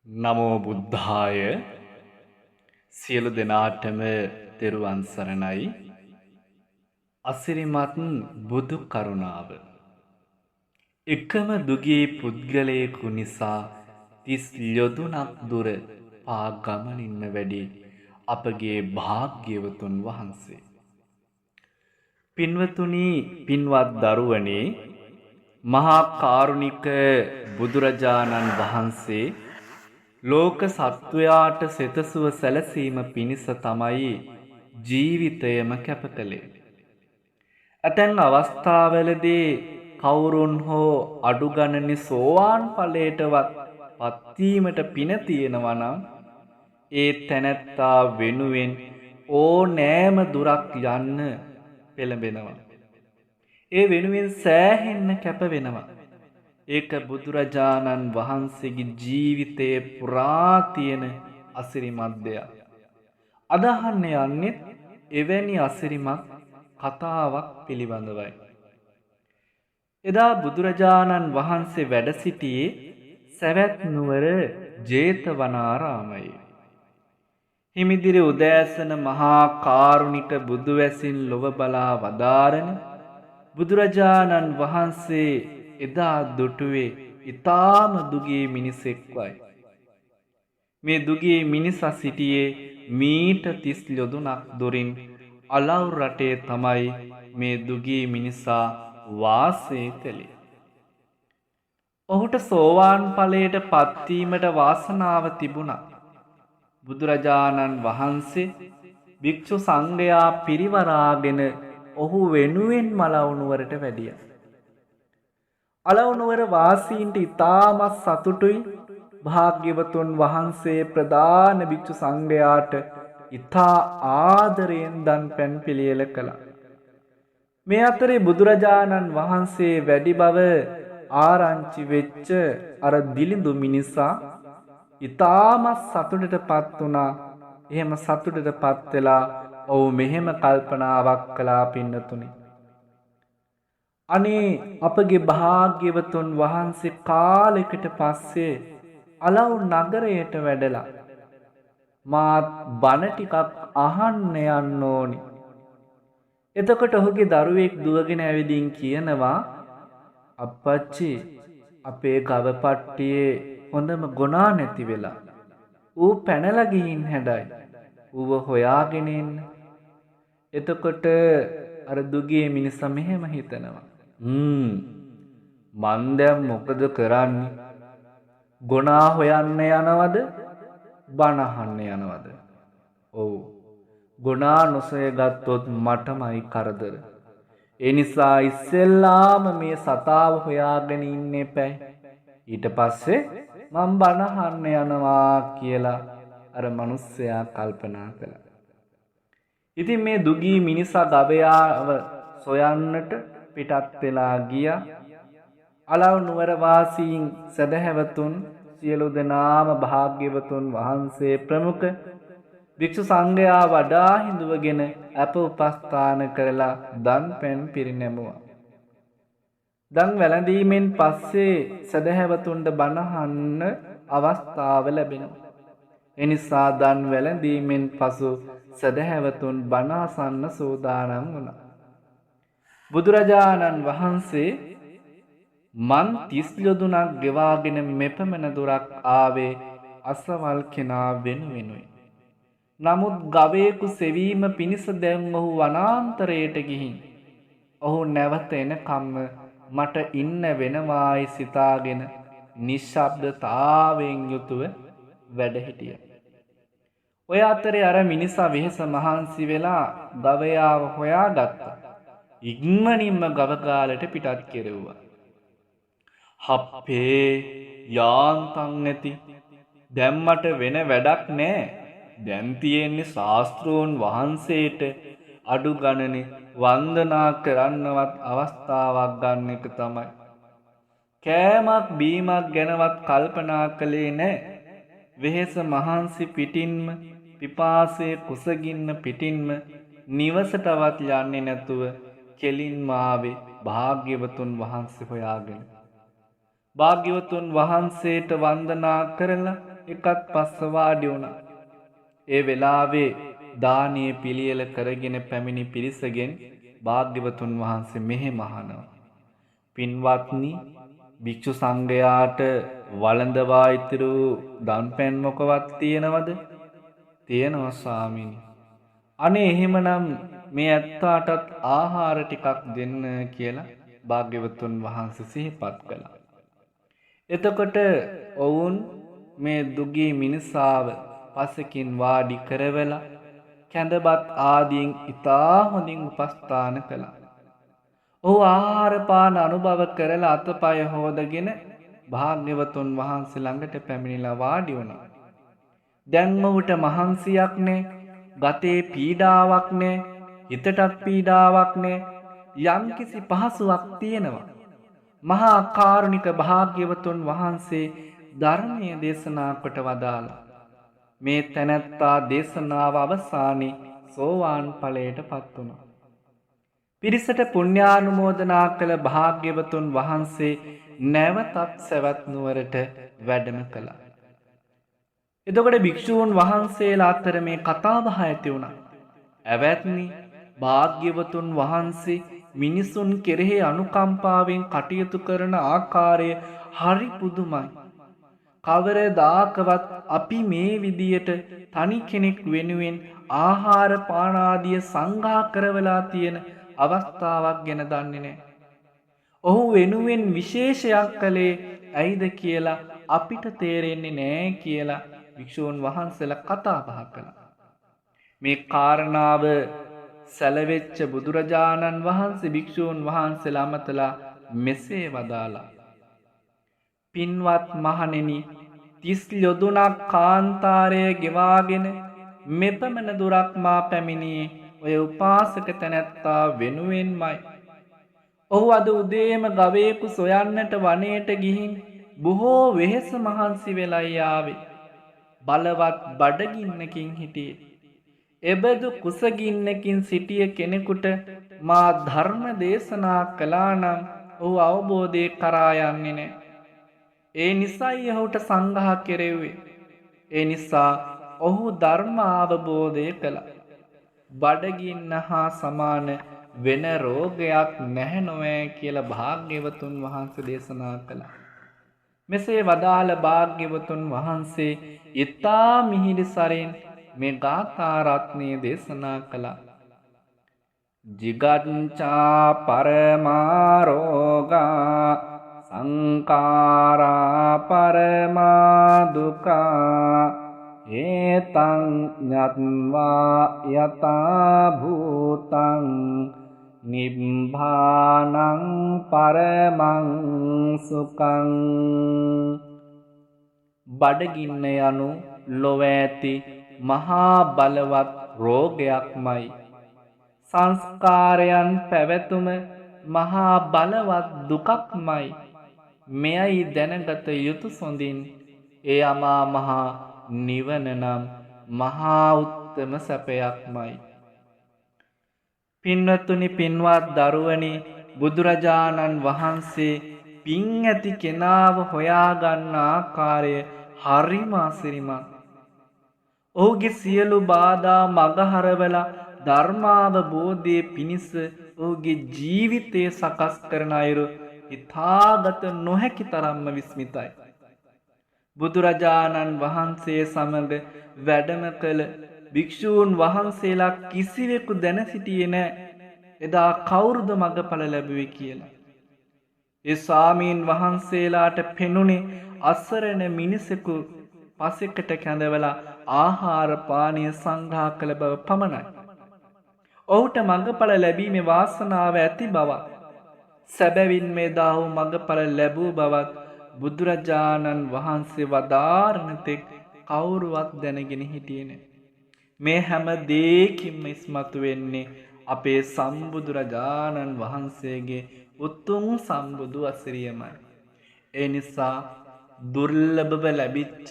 නමෝ බුද්ධාය සියලු දෙනාටම තෙරුවන් සරණයි. අසිරිමත් බුදු කරුණාව එකම දුගී පුද්ගලයෙකු නිසා 30 යොදුනක් දුර පා ගමනින්න වැඩි අපගේ භාග්‍යවතුන් වහන්සේ. පින්වතුනි, පින්වත් දරුවනේ, මහා කාරුණික බුදුරජාණන් වහන්සේ ලෝක සත්වයාට සෙතසුව සැලසීම පිණිස තමයි ජීවිතයම කැප කළේ. ඇතැන් අවස්ථාවලදී කවුරුන් හෝ අඩු ගණනේ සෝවාන් ඵලයටවත් පත්වීමට පින තියෙනවා නම් ඒ තැනැත්තා වෙනුවෙන් ඕනෑම දුරක් යන්න පෙළඹෙනවා. ඒ වෙනුවෙන් සෑහෙන්න කැප වෙනවා. ඒක බුදුරජාණන් වහන්සේගේ ජීවිතයේ පුරා තියෙන අසිරිමත් දෙයක්. අදහන්න යන්නේ එවැනි අසිරිමත් කතාවක් පිළිබඳවයි. එදා බුදුරජාණන් වහන්සේ වැඩ සිටියේ සවැත් නුවර ජේතවනාරාමයේ. හිමිදිරි උදෑසන මහා කාරුණික බුදුවැසින් ලොව බලා වදාරන බුදුරජාණන් වහන්සේ එදා දුටුවේ ඊටාම දුගී මිනිසෙක්වයි. මේ දුගී මිනිසා සිටියේ මීට 30 යොදුනක් දුරින් අලව් රටේ තමයි මේ දුගී මිනිසා වාසය කළේ. ඔහුට සෝවාන් ඵලයට පත්වීමට වාසනාව තිබුණා. බුදුරජාණන් වහන්සේ භික්ෂු සංඝයා පිරිවරාගෙන ඔහු වෙනුවෙන් මලව් නුවරට වැඩියා. අලව් නුවර වාසීන්ට ඉතාමත් සතුටුයි භාග්‍යවතුන් වහන්සේ ප්‍රධාන භික්ෂු සංඝයාට ඉතා ආදරයෙන් දන් පැන් පිළියෙල කළා. මේ අතරේ බුදුරජාණන් වහන්සේ වැඩි බව ආරංචි වෙච්ච අර දිලිඳු මිනිසා ඉතාමත් සතුටටපත් වුණා. එහෙම සතුටටපත් වෙලා ඔව් මෙහෙම කල්පනාවක් කළා පින්නතුනි. අනේ අපගේ භාග්‍යවතුන් වහන්සේ කාලෙකට පස්සේ අලව් නගරයට වැඩලා මාත් බණ ටිකක් අහන්න යන්න ඕනි. එතකොට ඔහුගේ දරුවෙක් දුවගෙන ඇවිදින් කියනවා, අප්පච්චි අපේ ගවපට්ටියේ හොඳම ගොනා නැති වෙලා. ඌ පැනලා ගිහින් හැඩයි. ඌව හොයාගෙන එන්න. එතකොට අර දුගී මිනිසා මෙහෙම හිතනවා. මන් දැන් මොකද කරන්නේ? ගොනා හොයන්න යනවද? බණ අහන්න යනවද? ඔව්. ගොනා නොසොය ගත්තොත් මටමයි කරදර. ඒ නිසා ඉස්සෙල්ලාම මේ සතාව හොයාගෙන ඉන්න එපැයි. ඊට පස්සේ මම බණ අහන්න යනවා කියලා අර මිනිස්සයා කල්පනා කළා. ඉතින් මේ දුගී මිනිසා ගවයාව සොයන්නට පිටත් වෙලා ගියා. අලව් නුවර වාසීන් සදහැවතුන් සියලු දෙනාම භාග්‍යවතුන් වහන්සේ ප්‍රමුඛ භික්ෂු සංඝයා වඩා හිඳුවගෙන අප උපස්ථාන කරලා දන් පැන් පිරිනැමුවා. දන් වැළඳීමෙන් පස්සේ සදහැවතුන්ට බණ අහන්න අවස්ථාව ලැබෙනවා. එනිසා දන් වැළඳීමෙන් පසු සදහැවතුන් බණ අසන්න සූදානම් වුණා. බුදුරජාණන් වහන්සේ මන් 30 යොදුනක් ගෙවාගෙන මෙපමණ දුරක් ආවේ අසවල් කෙනා වෙනුවෙනුයි. නමුත් ගවයෙකු සෙවීම පිණිස දැන් ඔහු වනාන්තරයට ගිහින් ඔහු නැවත එනකම්ම මට ඉන්න වෙනවායි සිතාගෙන නිශ්ශබ්දතාවයෙන් යුතුව වැඩ හිටියා. ඔය අතරේ අර මිනිසා වෙහෙස මහන්සි වෙලා ගවයාව හොයාගත්තා. ඉක්මනින්ම ගවගාලට පිටත් කෙරෙව්වා. හප්පේ යාන්තම් නැති. දැන් මට වෙන වැඩක් නෑ. දැන් තියෙන්නේ ශාස්ත්‍රෝන් වහන්සේට අඩු ගණනේ වන්දනා කරන්නවත් අවස්ථාවක් ගන්න එක තමයි. කෑමක් බීමක් ගැනවත් කල්පනා කළේ නෑ. වෙහෙස මහන්සි පිටින්ම පිපාසයේ කුසගින්න පිටින්ම නිවසටවත් යන්නේ නැතුව කෙලින්ම ආවේ භාග්‍යවතුන් වහන්සේ හොයාගෙන. භාග්‍යවතුන් වහන්සේට වන්දනා කරලා එකත් පස්ස වාඩි වුණා. ඒ වෙලාවේ දානීය පිළියෙල කරගෙන පැමිණි පිරිසගෙන් භාග්‍යවතුන් වහන්සේ මෙහෙම අහනවා. පින්වත්නි, භික්ෂු සංඝයාට වළඳවා ඉතුරු දන්පැන් මොකවත් තියෙනවද? තියෙනවා ස්වාමීනි. අනේ එහෙමනම් මේ ඇත්තාටත් ආහාර ටිකක් දෙන්න කියලා භාග්‍යවතුන් වහන්සේ සිහිපත් කළා. එතකොට ඔවුන් මේ දුගී මිනිසාව පසකින් වාඩි කරවලා කැඳබත් ආදීන් ඉතා හොඳින් උපස්ථාන කළා. ඔහු ආහාර පාන අනුභව කරලා අතපය හොදගෙන භාග්‍යවතුන් වහන්සේ ළඟට පැමිණිලා වාඩි වුණා. දැන් ඔහුට මහන්සියක් නෑ, ගතේ පීඩාවක් නෑ, හිතටත් පීඩාවක් නෑ, යම්කිසි පහසුවක් තියෙනවා. මහා කාරුණික භාග්‍යවතුන් වහන්සේ ධර්මයේ දේශනා කොට වදාළා. මේ තැනැත්තා දේශනාව අවසානයේ සෝවාන් ඵලයට පත් වුණා. පිරිසට පුණ්‍යානුමෝදනා කළ භාග්‍යවතුන් වහන්සේ නැවතත් සවැත් නුවරට වැඩම කළා. එතකොට භික්ෂූන් වහන්සේලා අතර මේ කතාබහ ඇති වුණා. ඇවැත්නි, භාග්‍යවතුන් වහන්සේ මිනිසුන් කෙරෙහි අනුකම්පාවෙන් කටයුතු කරන ආකාරය හරි පුදුමයි. කවරදාකවත් අපි මේ විදියට තනි කෙනෙක් වෙනුවෙන් ආහාර පාන ආදිය සංඝා කරවලා තියෙන අවස්ථාවක් ගැන දන්නේ නැහැ. ඔහු වෙනුවෙන් විශේෂයක් කළේ ඇයිද කියලා අපිට තේරෙන්නේ නැහැ කියලා භික්ෂූන් වහන්සේලා කතා බහ කළා. මේ කාරණාව සැලවෙච්ච බුදුරජාණන් වහන්සේ භික්ෂූන් වහන්සේලා අමතලා මෙසේ වදාලා. පින්වත් මහණෙනි, 30 යොදුනක් කාන්තාරයේ ගෙවාගෙන මෙපමණ දුරක් මා පැමිණියේ ඔය උපාසක තැනැත්තා වෙනුවෙන්මයි. ඔහු අද උදේම ගවයෙකු සොයන්නට වනයේට ගිහින් බොහෝ වෙහෙස මහන්සි වෙලයි ආවේ. බලවත් බඩගින්නකින් හිටියේ. එබඳු කුසගින්නකින් සිටිය කෙනෙකුට මා ධර්ම දේශනා කළා නම් ඔහු අවබෝධය කරා යන්නේ නැහැ. ඒ නිසායි ඔහුට සංඝහ කෙරෙව්වේ. ඒ නිසා ඔහු ධර්ම අවබෝධය කළා. බඩගින්න හා සමාන වෙන රෝගයක් නැහැ නොවේ කියලා භාග්‍යවතුන් වහන්සේ දේශනා කළා. මෙසේ වදාළ භාග්‍යවතුන් වහන්සේ ඊතා මිහිරි සරෙන් මේ ගාථා රත්නය දේශනා කළා. ජිගච්ඡා පරමා රෝගා සංකාරා පරමා දුක්ඛා ඒතං ඤත්වා යතා භූතං නිබ්බානං පරමං සුඛං. බඩගින්න යනු ලොව ඇති මහා බලවත් රෝගයක්මයි. සංස්කාරයන් පැවැතුම මහා බලවත් දුකක්මයි. මෙයයි දැනගත යුතු සොඳින් ඒ අමා මහා නිවන නම් මහා උත්තම සැපයක්මයි. පින්වත්නි, පින්වත් දරුවනි, බුදුරජාණන් වහන්සේ පින් ඇති කෙනාව හොයාගන්න ආකාරය හරිම අසිරිමත්. ඔහුගේ සියලු බාධා මගහරවලා ධර්මාවබෝධයේ පිණිස ඔහුගේ ජීවිතය සකස් කරන අයුරු හිතාගත නොහැකි තරම්ම විස්මිතයි. බුදුරජාණන් වහන්සේ සමග වැඩම කළ භික්ෂූන් වහන්සේලා කිසිවෙකු දැන සිටියේ නැහැ එදා කවුරුද මගඵල ලැබුවේ කියලා. ඒ ස්වාමීන් වහන්සේලාට පෙනුනේ අසරණ මිනිසෙකු පසෙකට කැඳවලා ආහාර පානීය සංග්‍රහ කළ බව පමණයි. ඔහුට මගඵල ලැබීමේ වාසනාව ඇති බවත්, සැබවින් මේ දාහු මගඵල ලැබූ බවත් බුදුරජාණන් වහන්සේ වදාරන තෙක් කවුරුවත් දැනගෙන හිටියේ නැහැ. මේ හැම දෙයකින්ම ඉස්මතු වෙන්නේ අපේ සම්බුදුරජාණන් වහන්සේගේ උතුම් සම්බුදු අසිරියමයි. ඒ නිසා දුර්ලභව ලැබිච්ච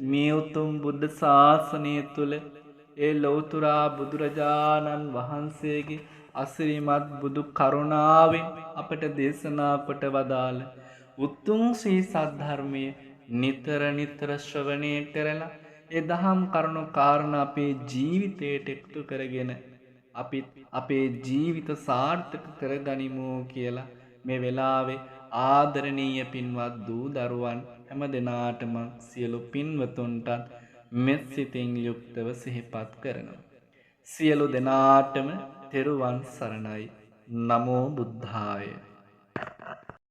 මේ උතුම් බුද්ධ ශාසනය තුල ඒ ලෞතුරා බුදුරජාණන් වහන්සේගේ අසිරිමත් බුදු කරුණාවෙන් අපට දේශනා කොට වදාළ උතුම් ශ්‍රී සද්ධර්මයේ නිතර නිතර ශ්‍රවණය කරලා ඒ දහම් කරුණු කාරණා අපේ ජීවිතයට එකතු කරගෙන අපිත් අපේ ජීවිත සාර්ථක කරගනිමු කියලා මේ වෙලාවේ ආදරණීය පින්වත් දූ දරුවන් හැම දෙනාටම සියලු පින්වතුන්ටත් මෙත් සිතින් යුක්තව සිහිපත් කරනවා. සියලු දෙනාටම තෙරුවන් සරණයි. නමෝ බුද්ධාය.